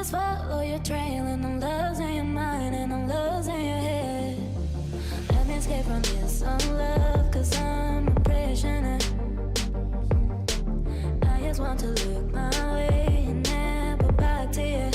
just follow your trail and I'm losing your mind and I'm losing your head. Let me escape from this unlove, cause I'm a prisoner. I just want to look my way and never back to you.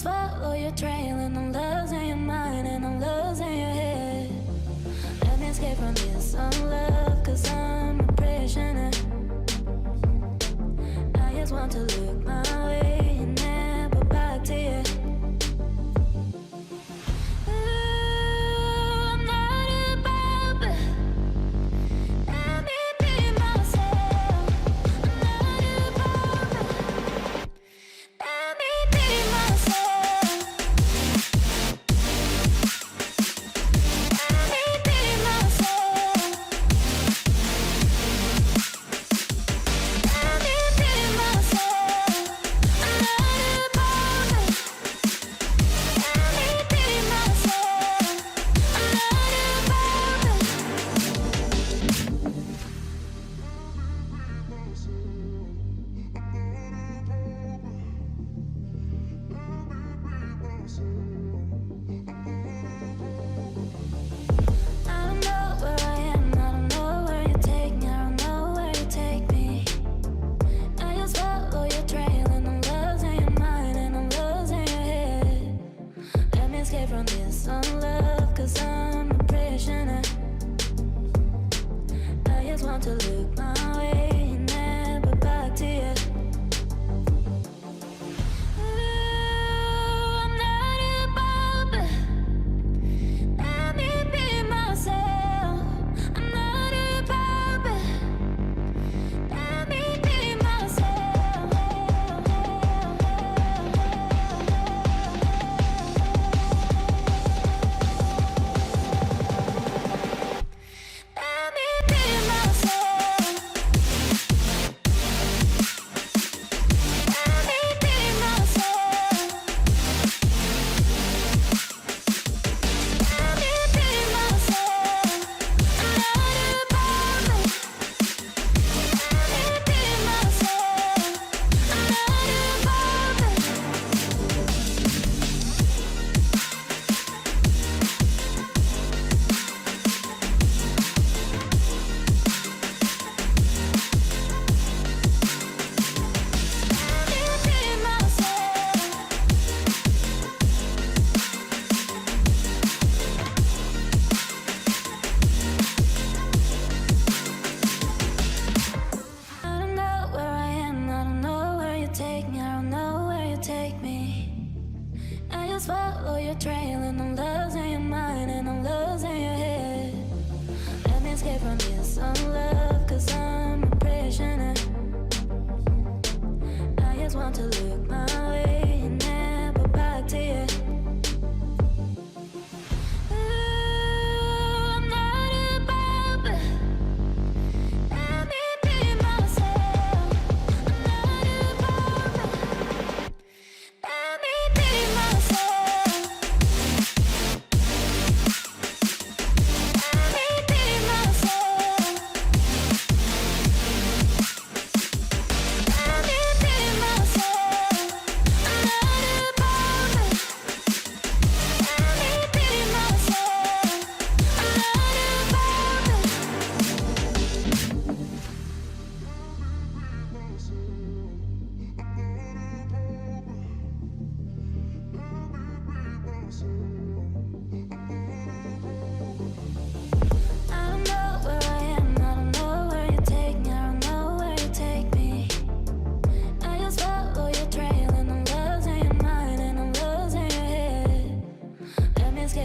Follow your trail and I'm losing your mind and I'm losing your head. Let me escape from this unlove, cause I'm a prisoner. I just want to look my way and never back to you. you're trailing, I'm losing your mind and I'm losing your head. Let me escape from this unlove, cause I'm a prisoner. I just want to look my way and never back to you.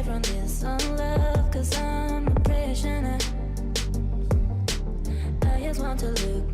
From this unlove, cause I'm a prisoner. I just want to look